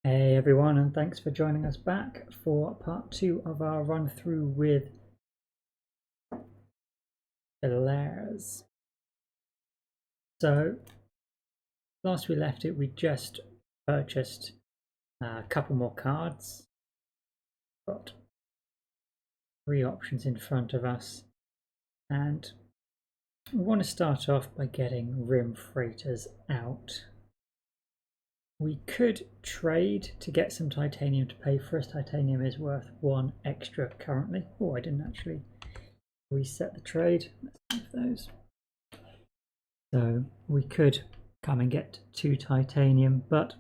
Hey everyone, and thanks for joining us back for part 2 of our run through with Philares. So, last we left it, we just purchased a couple more cards. Got 3 options in front of us, and we want to start off by getting rim freighters out. We could trade to get some titanium to pay for us. Titanium is worth 1 extra currently. Oh, I didn't actually reset the trade. Let's move those. So we could come and get 2 titanium, but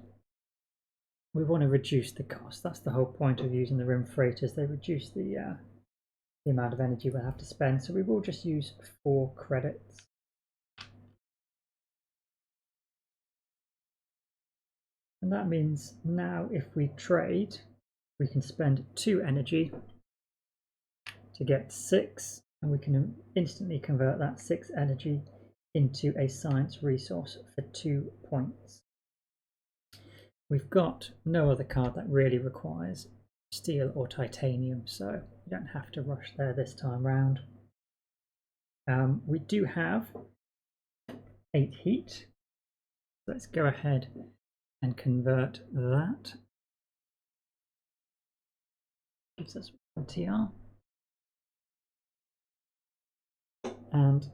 we want to reduce the cost. That's the whole point of using the rim freighters. They reduce the amount of energy we'll have to spend. So we will just use 4 credits. And that means now if we trade, we can spend 2 energy to get 6, and we can instantly convert that 6 energy into a science resource for 2 points. We've got no other card that really requires steel or titanium, so you don't have to rush there this time round. We do have 8 heat. Let's go ahead and convert that. Gives us 1 TR. And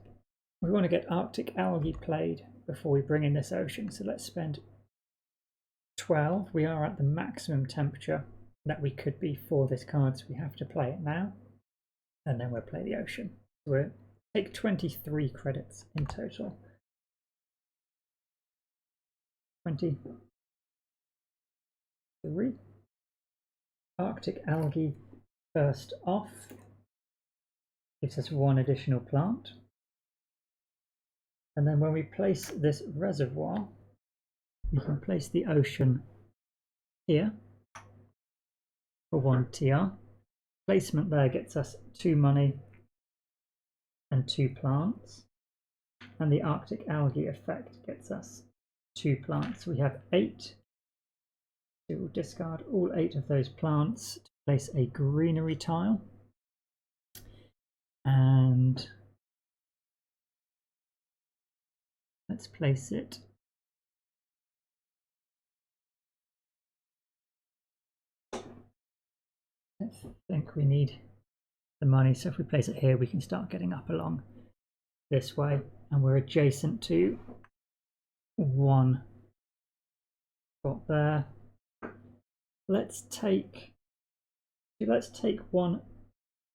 we want to get Arctic algae played before we bring in this ocean, so let's spend 12. We are at the maximum temperature that we could be for this card, so we have to play it now, and then we'll play the ocean. So we'll take 23 credits in total. 23. Arctic algae first off gives us 1 additional plant, and then when we place this reservoir, we can place the ocean here for 1 TR. Placement there gets us 2 money and 2 plants, and the Arctic algae effect gets us 2 plants. We have 8. So we'll discard all 8 of those plants to place a greenery tile, and let's place it I think we need the money, so if we place it here we can start getting up along this way, and we're adjacent to 1 spot there. Let's take 1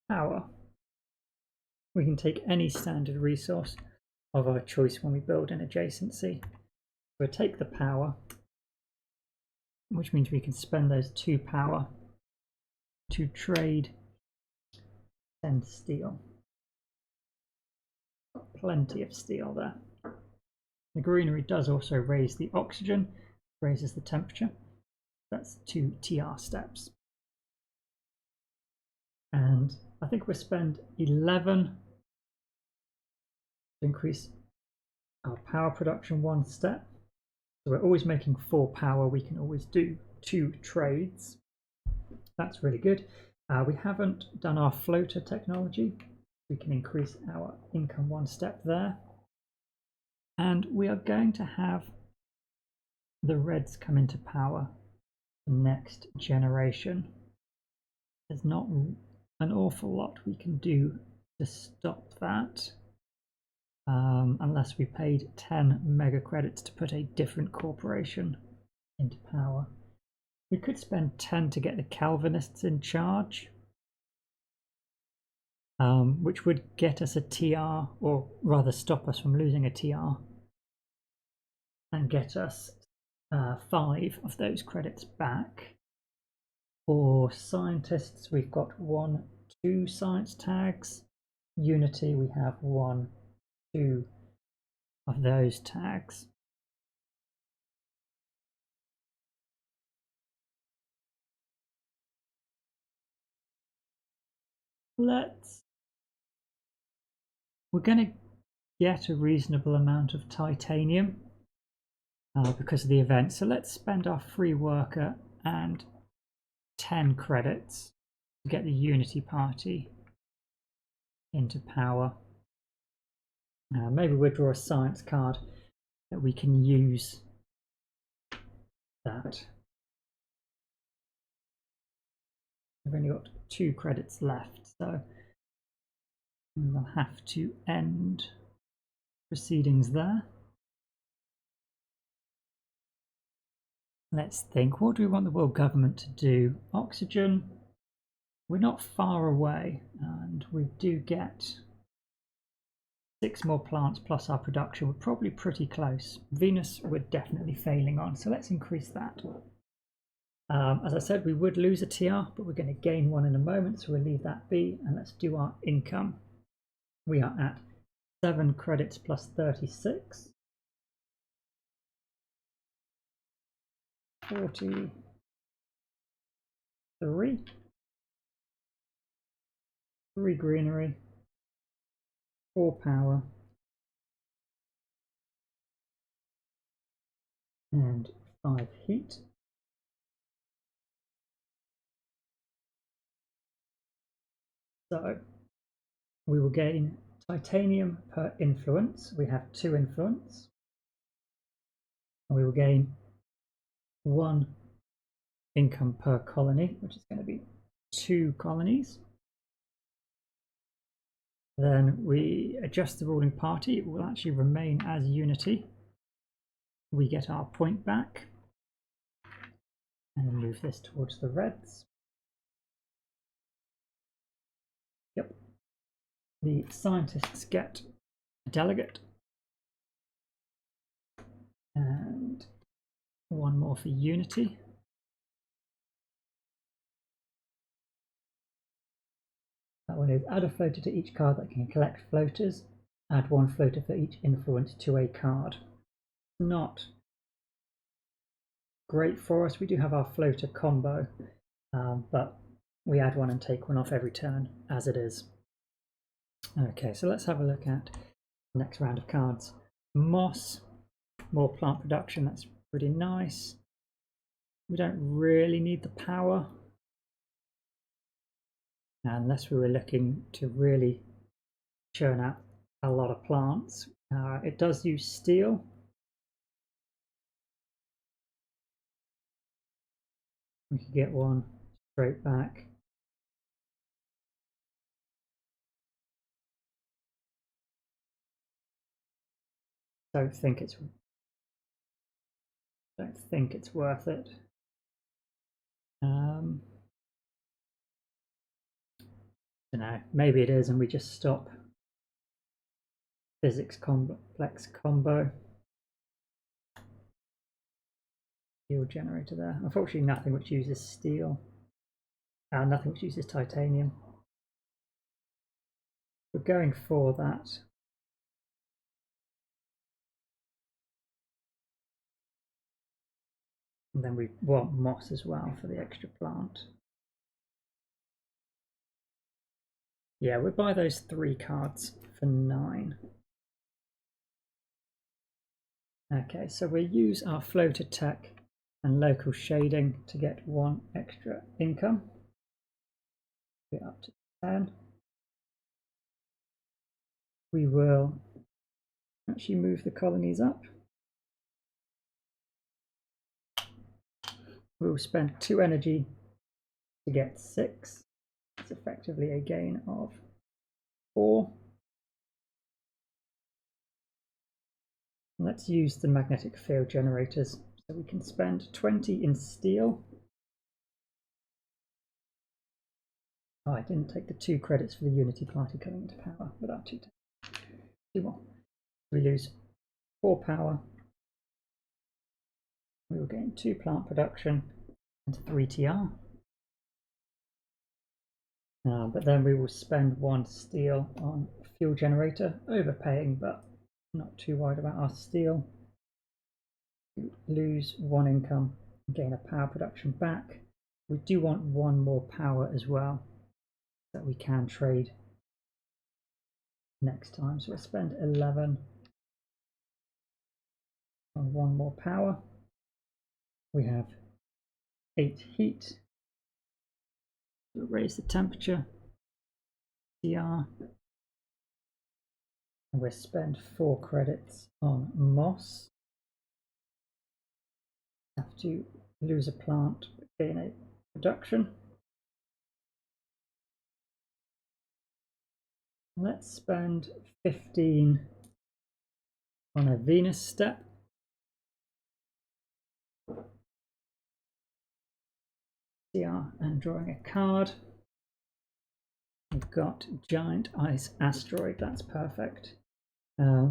power. We can take any standard resource of our choice when we build an adjacency. We'll take the power, which means we can spend those 2 power to trade 10 steel. Got plenty of steel there. The greenery does also raise the oxygen, raises the temperature. That's 2 TR steps. And I think we'll spend 11 to increase our power production 1 step. So we're always making 4 power. We can always do 2 trades. That's really good. We haven't done our floater technology. We can increase our income 1 step there. And we are going to have the reds come into power next generation. There's not an awful lot we can do to stop that, unless we paid 10 mega credits to put a different corporation into power. We could spend 10 to get the Calvinists in charge, which would get us a TR, or rather stop us from losing a TR, and get us 5 of those credits back. For scientists, we've got 1, 2 science tags. Unity, we have 1, 2 of those tags. We're going to get a reasonable amount of titanium because of the event. So let's spend our free worker and 10 credits to get the Unity Party into power. Maybe we'll draw a science card that we can use that. We've only got 2 credits left, so we'll have to end proceedings there. Let's think, what do we want the world government to do? Oxygen, we're not far away, and we do get 6 more plants plus our production. We're probably pretty close. Venus we're definitely failing on, so let's increase that. As I said, we would lose a TR, but we're going to gain one in a moment, so we'll leave that be, and let's do our income. We are at 7 credits plus 36. 43. 3 greenery. 4 power. And 5 heat. So we will gain titanium per influence. We have 2 influence. And we will gain 1 income per colony, which is going to be 2 colonies. Then we adjust the ruling party. It will actually remain as Unity. We get our point back. And then move this towards the reds. Yep. The scientists get a delegate. And 1 more for Unity. That one is add a floater to each card that can collect floaters. Add 1 floater for each influence to a card. Not great for us. We do have our floater combo, but we add 1 and take 1 off every turn as it is. Okay, so let's have a look at the next round of cards. Moss, more plant production, that's pretty nice. We don't really need the power, unless we were looking to really churn out a lot of plants. It does use steel. We could get 1 straight back. Don't think it's worth it. Don't know, maybe it is and we just stop physics complex combo. Steel generator there. Unfortunately nothing which uses steel. Nothing which uses titanium. We're going for that. And then we want moss as well for the extra plant. Yeah, we'll buy those 3 cards for 9. Okay, so we'll use our floater tech and local shading to get 1 extra income. Get up to 10. We will actually move the colonies up. We'll spend 2 energy to get 6. It's effectively a gain of 4. Let's use the magnetic field generators. So we can spend 20 in steel. Oh, I didn't take the 2 credits for the Unity Party coming into power without 2 more. We lose 4 power. We will gain 2 plant production and 3 TR. But then we will spend 1 steel on fuel generator, overpaying but not too worried about our steel. We lose 1 income, gain a power production back. We do want 1 more power as well that we can trade next time. So we'll spend 11 on 1 more power. We have 8 heat. We'll raise the temperature. CR. And we'll spend 4 credits on moss. Have to lose a plant, but gain a production. Let's spend 15 on a Venus step. CR and drawing a card. We've got Giant Ice Asteroid, that's perfect.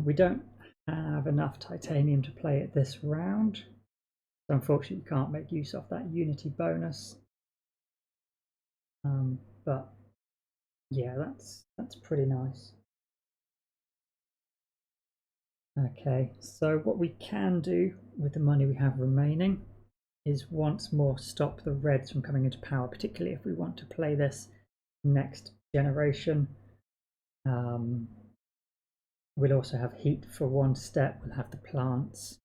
We don't have enough titanium to play it this round, so unfortunately we can't make use of that Unity bonus. But yeah, that's pretty nice. Okay, so what we can do with the money we have remaining is once more stop the reds from coming into power, particularly if we want to play this next generation. We'll also have heat for 1 step. We'll have the plants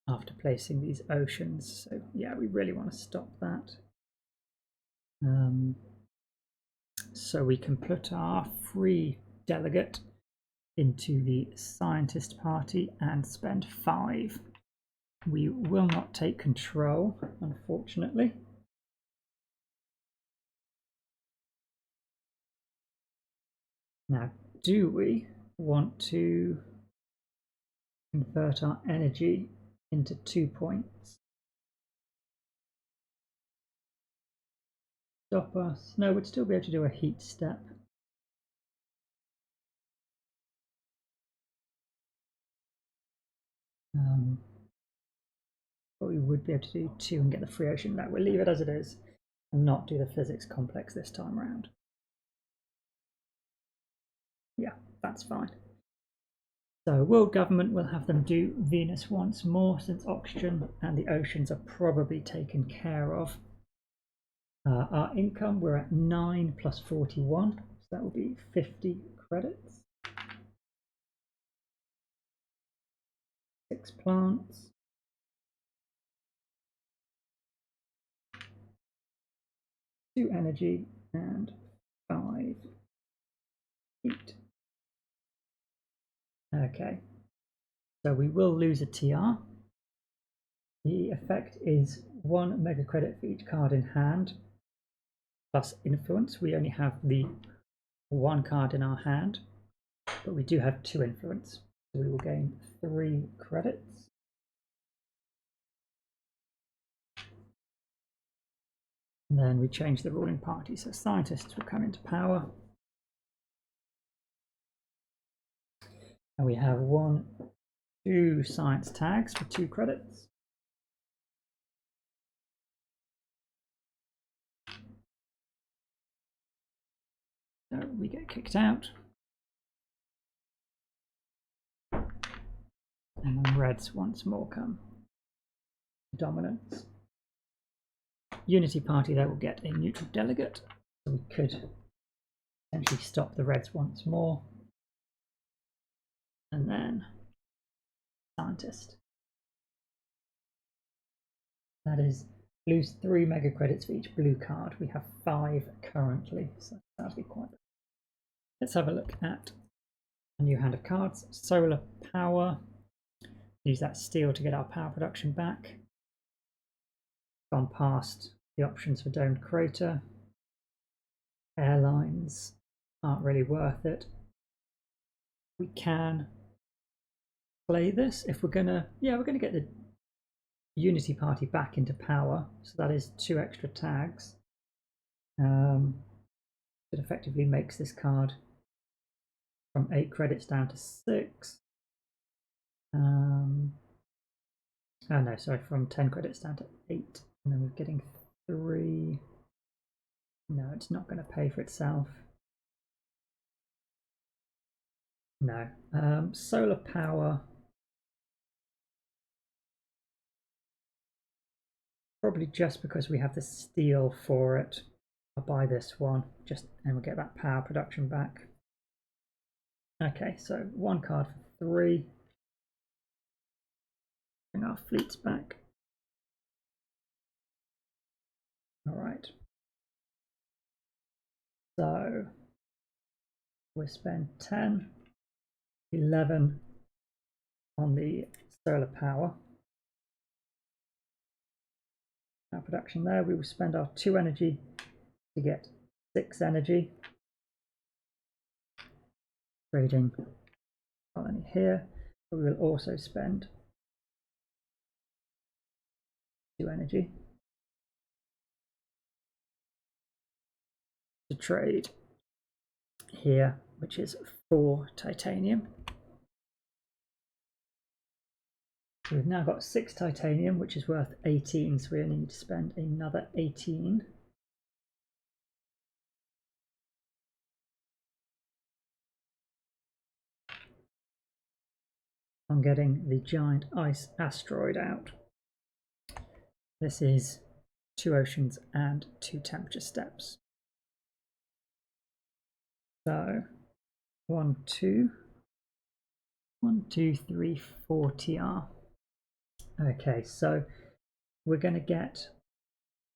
after placing these oceans. So yeah, we really want to stop that. So we can put our free delegate into the scientist party and spend 5. We will not take control, unfortunately. Now, do we want to convert our energy into 2 points? Stop us? No, we'd still be able to do a heat step. But we would be able to do 2 and get the free ocean. No, we'll leave it as it is and not do the physics complex this time around. Yeah, that's fine. So world government will have them do Venus once more, since oxygen and the oceans are probably taken care of. Our income, we're at 9 plus 41, so that will be 50 credits. 6 plants. 2 energy and 5 heat. Okay, so we will lose a TR. The effect is 1 mega credit for each card in hand, plus influence. We only have the 1 card in our hand, but we do have 2 influence, so we will gain 3 credits. And then we change the ruling party, so scientists will come into power. And we have 1, 2 science tags for 2 credits. So we get kicked out. And then reds once more come. Dominance. Unity party, they will get a neutral delegate. So we could essentially stop the reds once more. And then scientist. That is lose 3 mega credits for each blue card. We have 5 currently, so that'll be quite good. Let's have a look at a new hand of cards. Solar power. Use that steel to get our power production back. Gone past the options for domed crater. Airlines aren't really worth it. We can play this if we're gonna get the Unity party back into power, so that is 2 extra tags. It effectively makes this card from 8 credits down to 6. Oh no, sorry, from 10 credits down to 8, and then we're getting 3. No, it's not going to pay for itself. No. Solar power. Probably just because we have the steel for it. I'll buy this one, and we'll get that power production back. Okay, so 1 card for 3. Bring our fleets back. All right. So we'll spend 10, 11 on the solar power. Our production there, we will spend our 2 energy to get 6 energy. Trading colony here, but we will also spend 2 energy to trade here, which is 4 titanium. So we've now got 6 titanium, which is worth 18, so we only need to spend another 18. On getting the giant ice asteroid out. This is 2 oceans and 2 temperature steps. So 1, 2, 3, 4 TR. Okay, so we're going to get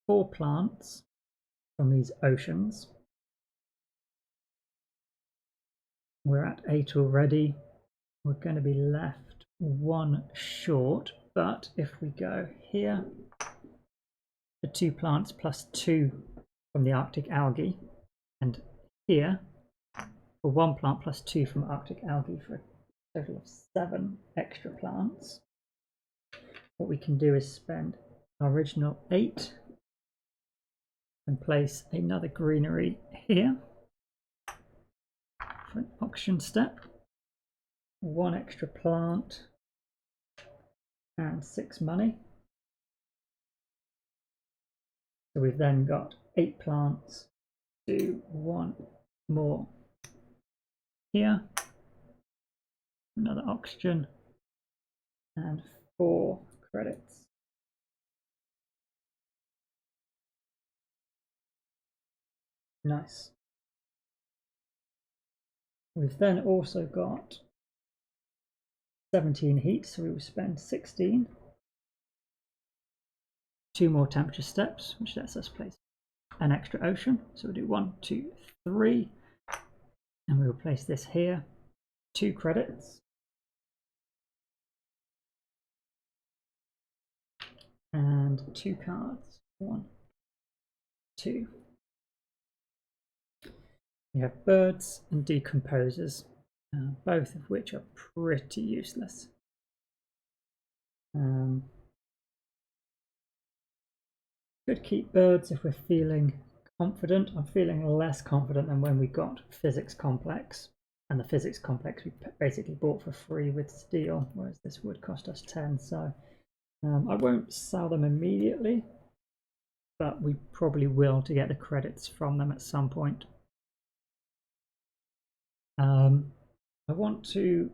4 plants from these oceans. We're at 8 already. We're going to be left 1 short, but if we go here for 2 plants plus 2 from the Arctic algae, and here for 1 plant plus 2 from Arctic algae for a total of 7 extra plants, what we can do is spend our original 8 and place another greenery here for an auction step, 1 extra plant and 6 money. So we've then got 8 plants, do 1 more here, another oxygen, and 4 credits. Nice. We've then also got 17 heat, so we will spend 16. 2 more temperature steps, which lets us place an extra ocean. So we'll do 1, 2, 3, and we will place this here. 2 credits. And 2 cards. 1, 2. We have birds and decomposers, both of which are pretty useless. Could keep birds if we're feeling confident. I'm feeling less confident than when we got physics complex, and the physics complex we basically bought for free with steel, whereas this would cost us 10. So I won't sell them immediately, but we probably will to get the credits from them at some point. I want to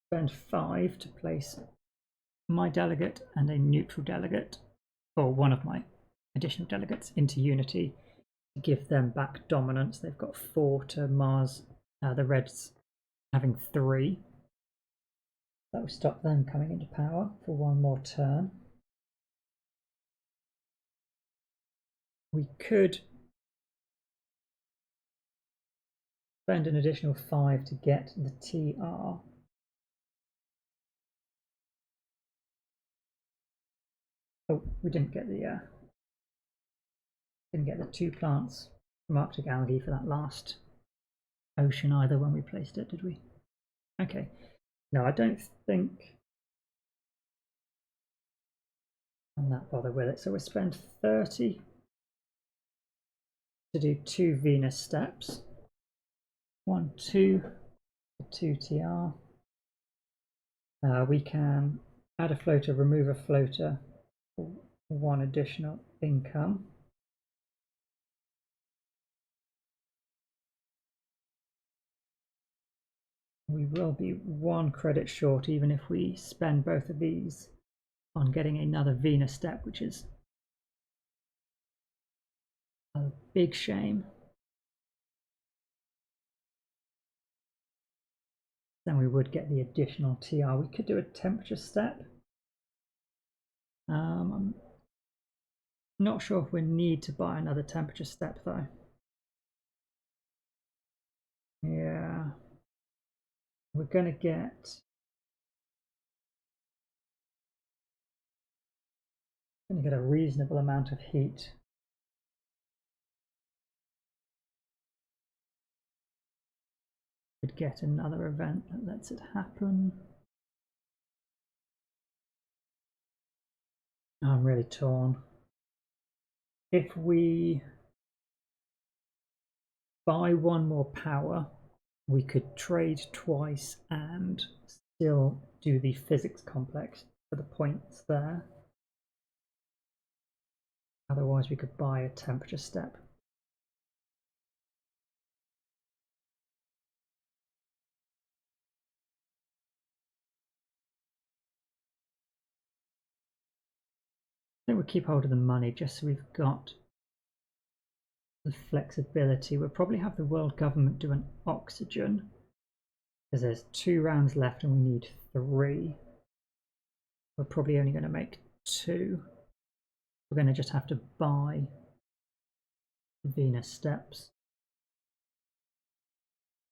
spend 5 to place my delegate and a neutral delegate, or one of my additional delegates, into Unity to give them back dominance. They've got 4 to Mars, the Reds having 3. That will stop them coming into power for 1 more turn. We could spend an additional 5 to get the TR. Oh, we didn't get the 2 plants from Arctic algae for that last ocean either when we placed it, did we? Okay. No, I don't think I'm that bothered with it. So we'll spend 30 to do 2 Venus steps. 1, 2, 2 TR. We can add a floater, remove a floater for 1 additional income. We will be 1 credit short even if we spend both of these on getting another Venus step, which is a big shame. Then we would get the additional TR. We could do a temperature step. I'm Not sure if we need to buy another temperature step though. Yeah, we're going to get a reasonable amount of heat. Could get another event that lets it happen. I'm really torn. If we buy one more power, we could trade twice and still do the physics complex for the points there. Otherwise we could buy a temperature step. I think we'll keep hold of the money just so we've got the flexibility. We'll probably have the world government do an oxygen because there's 2 rounds left and we need 3. We're probably only going to make 2. We're going to just have to buy Venus steps.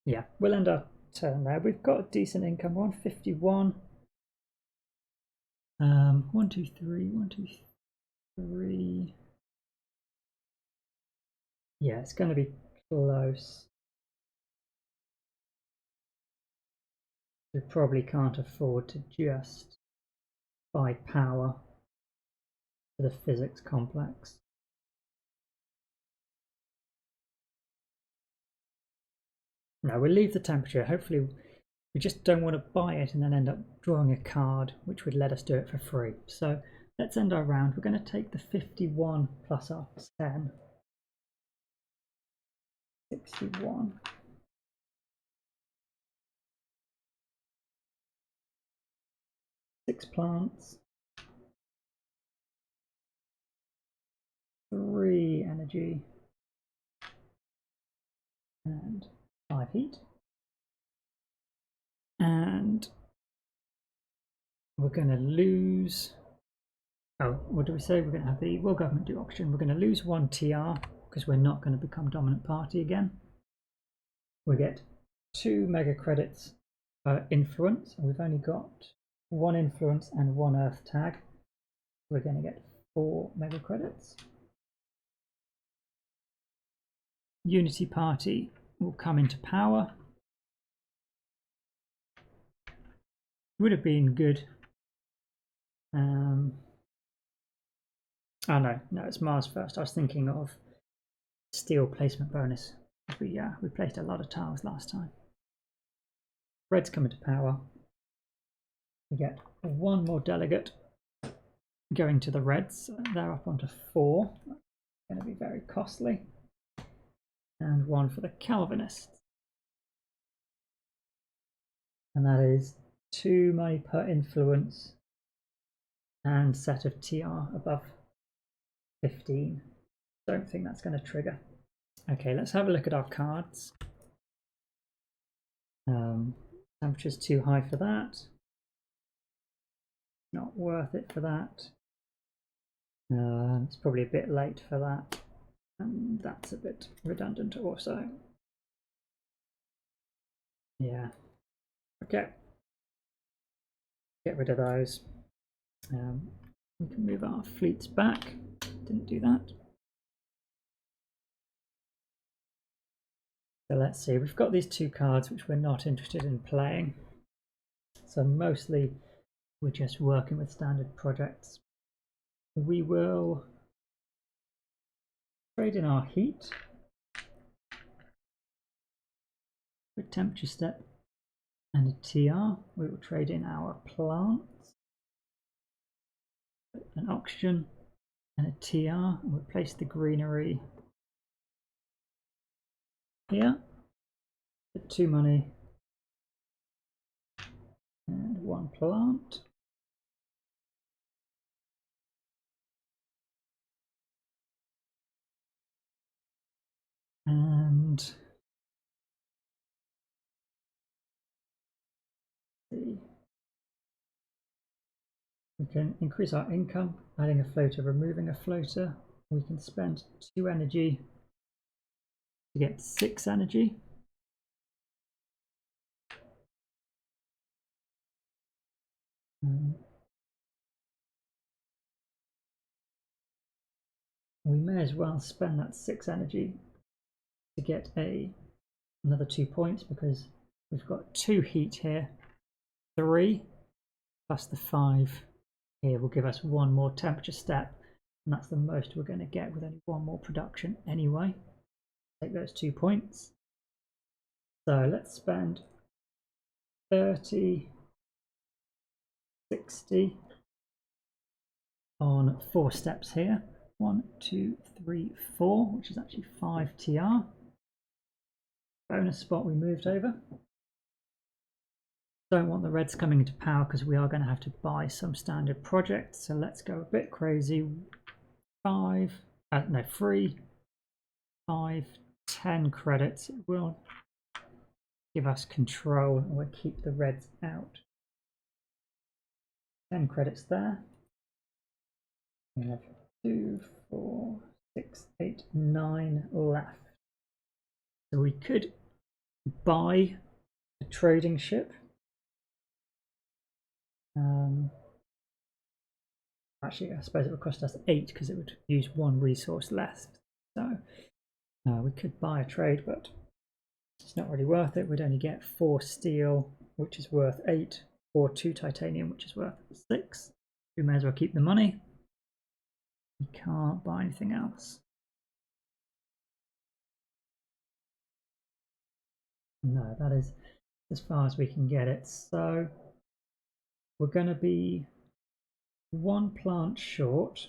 Yeah, we'll end our turn there. We've got a decent income. 151. 1, 2, 3. 1, 2, 3. Yeah, it's going to be close. We probably can't afford to just buy power for the physics complex. No, we'll leave the temperature. Hopefully we just don't want to buy it and then end up drawing a card which would let us do it for free. So let's end our round. We're going to take the 51 plus our 10. 61. Six plants. 3 energy. And 5 heat. And we're going to lose. Oh, what do we say? We're going to have the world government do auction. We're going to lose 1 TR because we're not going to become dominant party again. We get 2 mega credits per influence, and we've only got 1 influence and 1 earth tag. We're going to get 4 mega credits. Unity Party will come into power. Would have been good. Oh no, it's Mars first. I was thinking of steel placement bonus. We placed a lot of tiles last time. Reds come into power. We get 1 more delegate going to the Reds. They're up onto 4. That's going to be very costly. And 1 for the Calvinists. And that is 2 money per influence and set of TR above 15. Don't think that's going to trigger. Okay, let's have a look at our cards. Temperature's too high for that. Not worth it for that. It's probably a bit late for that. And that's a bit redundant also. Yeah. Okay. Get rid of those. We can move our fleets back. Didn't do that. So let's see. We've got these 2 cards which we're not interested in playing. So mostly we're just working with standard projects. We will trade in our heat for temperature step and a TR. We will trade in our plants, an oxygen and a TR, and we'll place the greenery here. 2 money and 1 plant. And we can increase our income, adding a floater, removing a floater. We can spend 2 energy to get 6 energy. We may as well spend that 6 energy to get another 2 points, because we've got 2 heat here, 3 plus the 5 here will give us 1 more temperature step, and that's the most we're going to get with only 1 more production anyway. Take those 2 points. So let's spend 30, 60 on 4 steps here. 1, 2, 3, 4, which is actually 5 TR. Bonus spot we moved over. Don't want the reds coming into power because we are going to have to buy some standard projects. So let's go a bit crazy. 3, 5, 10 credits. It will give us control, and we'll keep the reds out. 10 credits there. We have 2, 4, 6, 8, 9 left. So we could buy a trading ship. Actually, I suppose it would cost us 8 because it would use 1 resource less. So we could buy a trade, but it's not really worth it. We'd only get 4 steel, which is worth 8, or 2 titanium, which is worth 6. We may as well keep the money. We can't buy anything else. No, that is as far as we can get it. So we're going to be 1 plant short.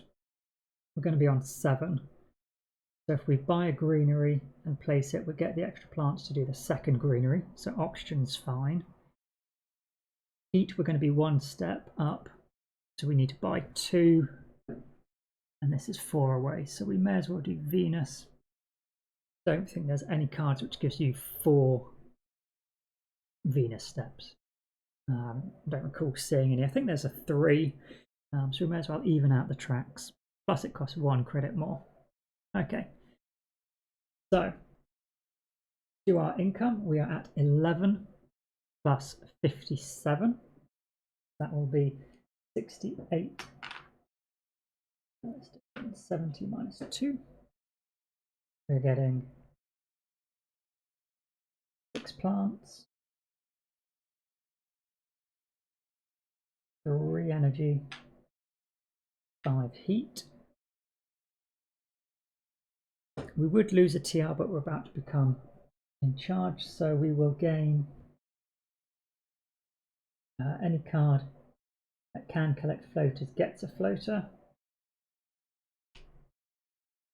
We're going to be on 7. So if we buy a greenery and place it, we get the extra plants to do the second greenery. So oxygen's fine. Heat, we're going to be 1 step up. So we need to buy 2. And this is 4 away. So we may as well do Venus. Don't think there's any cards which gives you 4 Venus steps. Don't recall seeing any. I think there's a 3. So we may as well even out the tracks. Plus it costs 1 credit more. Okay. So to our income, we are at 11 plus 57. That will be 68. 70 minus 2. We're getting 6 plants, 3 energy, 5 heat. We would lose a TR, but we're about to become in charge, so we will gain any card that can collect floaters gets a floater,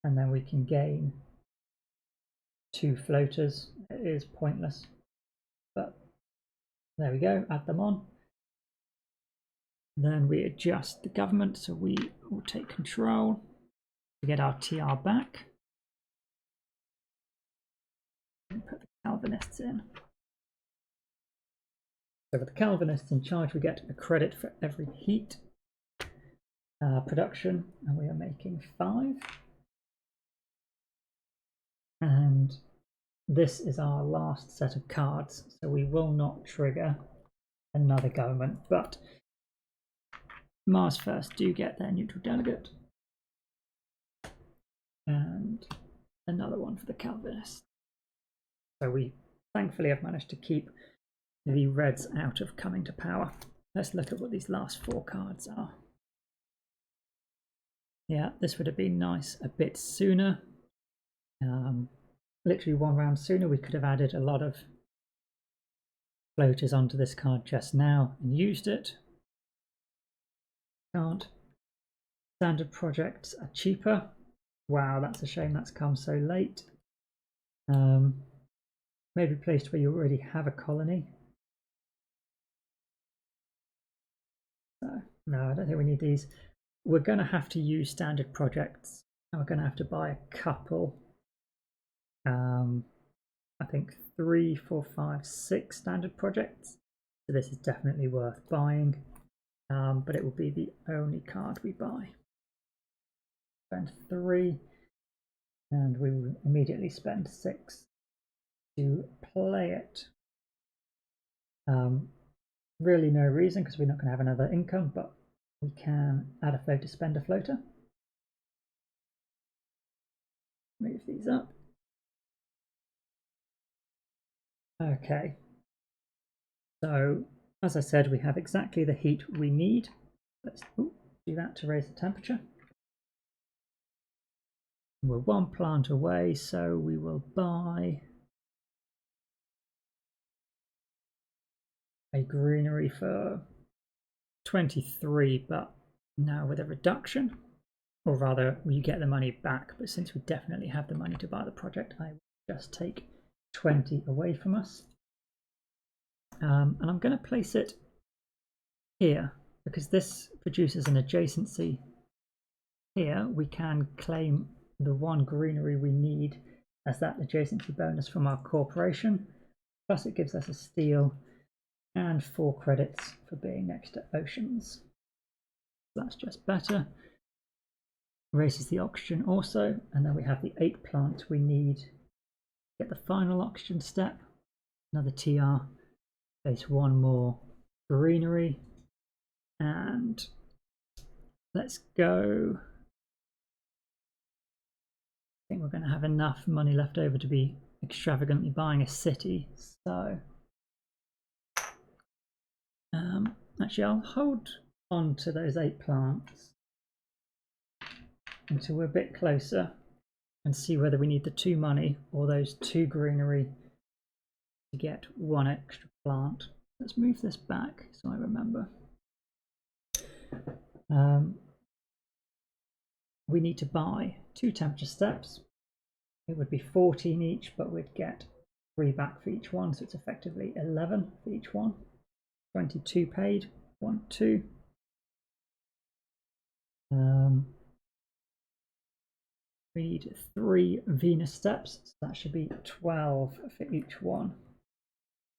and then we can gain 2 floaters. It is pointless, but there we go, add them on. Then we adjust the government, so we will take control to get our TR back. And put the Calvinists in. So with the Calvinists in charge, we get a credit for every heat production, and we are making 5. And this is our last set of cards, so we will not trigger another government, but Mars First do get their neutral delegate, and another one for the Calvinists. So we thankfully have managed to keep the reds out of coming to power. Let's look at what these last 4 cards are. Yeah, this would have been nice a bit sooner. Literally 1 round sooner, we could have added a lot of floaters onto this card just now and used it. Can't. Standard projects are cheaper. Wow, that's a shame that's come so late. Maybe placed where you already have a colony. No, I don't think we need these. We're going to have to use standard projects, and we're going to have to buy a couple. I think 3, 4, 5, 6 standard projects. So this is definitely worth buying, but it will be the only card we buy. spend 3, and we will immediately spend 6 to play it. Really no reason, because we're not going to have another income, but we can add a floater, spend a floater. Move these up. Okay, so as I said, we have exactly the heat we need. Let's do that to raise the temperature. We're 1 plant away, so we will buy a greenery for 23, but now with a reduction, or rather you get the money back, but since we definitely have the money to buy the project, I will just take 20 away from us. And I'm going to place it here because this produces an adjacency. Here we can claim the 1 greenery we need as that adjacency bonus from our corporation, plus it gives us a steel and 4 credits for being next to oceans. That's just better. Raises the oxygen also, and then we have the 8 plants we need to get the final oxygen step. Another TR, place 1 more greenery, and let's go. I think we're going to have enough money left over to be extravagantly buying a city, so actually I'll hold on to those 8 plants until we're a bit closer and see whether we need the 2 money or those 2 greenery to get 1 extra plant. Let's move this back so I remember. We need to buy 2 temperature steps. It would be 14 each, but we'd get 3 back for each one, so it's effectively 11 for each one. 22 paid, 1, 2. We need 3 Venus steps, so that should be 12 for each one,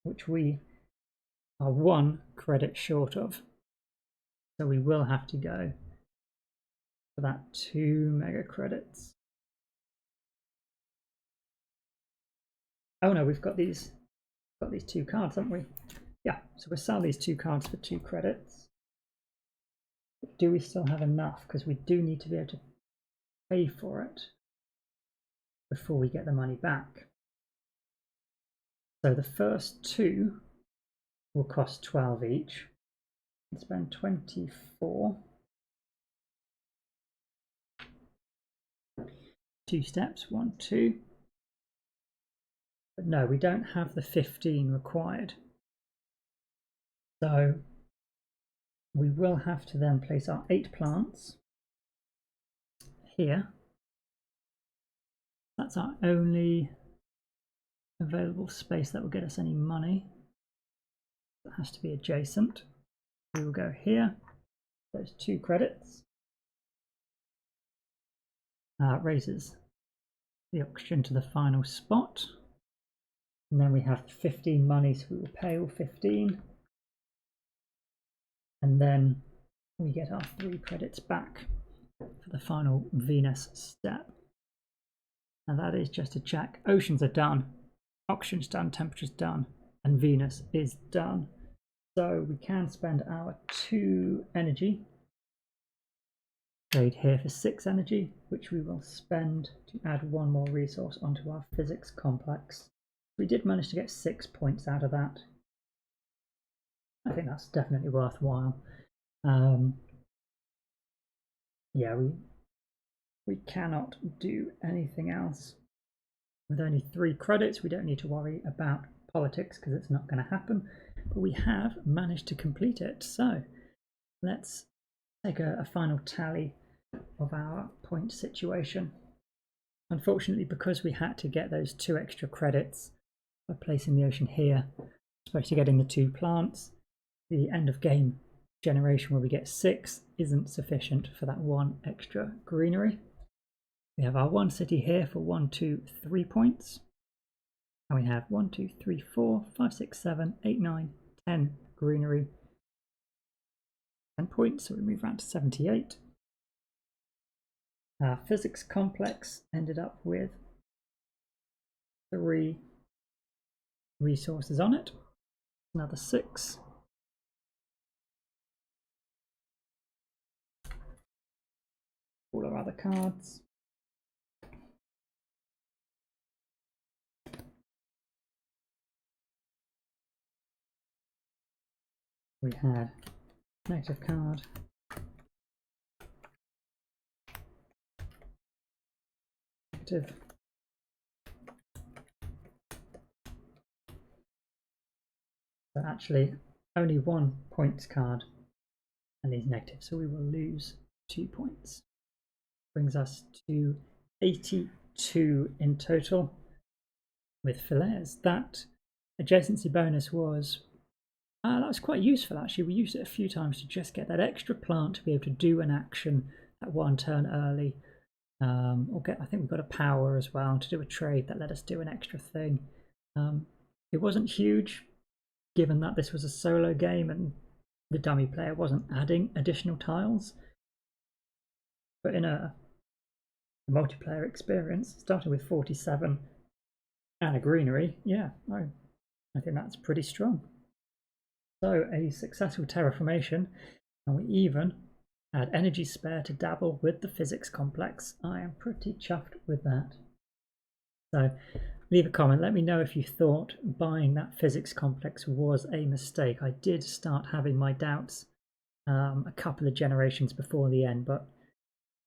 which we are 1 credit short of. So we will have to go for that 2 mega credits. Oh no, we've got these 2 cards, haven't we? Yeah, so we'll sell these 2 cards for 2 credits. But do we still have enough? Because we do need to be able to pay for it before we get the money back. So the first 2 will cost 12 each. We'll spend 24. 2 steps, 1, 2. But no, we don't have the 15 required. So we will have to then place our 8 plants here. That's our only available space that will get us any money. That has to be adjacent. We will go here, those 2 credits. Raises the oxygen to the final spot. And then we have 15 money, so we will pay all 15. And then we get our 3 credits back for the final Venus step. And that is just to check. Oceans are done, oxygen's done, temperature's done, and Venus is done. So we can spend our 2 energy. Trade here for 6 energy, which we will spend to add 1 more resource onto our physics complex. We did manage to get 6 points out of that. I think that's definitely worthwhile. Yeah, we cannot do anything else. With only 3 credits, we don't need to worry about politics because it's not going to happen. But we have managed to complete it. So let's take a final tally of our point situation. Unfortunately, because we had to get those 2 extra credits by placing the ocean here, supposed to get in the 2 plants, the end of game generation where we get 6 isn't sufficient for that 1 extra greenery. We have our 1 city here for 1, 2, 3 points. And we have 1, 2, 3, 4, 5, 6, 7, 8, 9, 10 greenery. 10 points, so we move around to 78. Our physics complex ended up with 3 resources on it, another 6. All our other cards. We had negative card, negative, so actually only 1 points card and these negative, so we will lose 2 points. Brings us to 82 in total with Philares. That adjacency bonus was that was quite useful actually. We used it a few times to just get that extra plant to be able to do an action at 1 turn early. Or get, I think we got a power as well to do a trade that let us do an extra thing. It wasn't huge given that this was a solo game and the dummy player wasn't adding additional tiles. But in a multiplayer experience, starting with 47 and a greenery, yeah, I think that's pretty strong. So a successful terraformation, and we even had energy spare to dabble with the physics complex. I am pretty chuffed with that. So leave a comment, let me know if you thought buying that physics complex was a mistake. I did start having my doubts a couple of generations before the end, but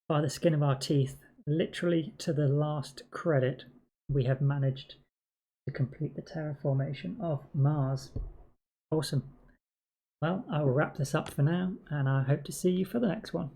by the skin of our teeth, literally to the last credit, we have managed to complete the terraformation of Mars. Awesome. Well, I will wrap this up for now, and I hope to see you for the next one.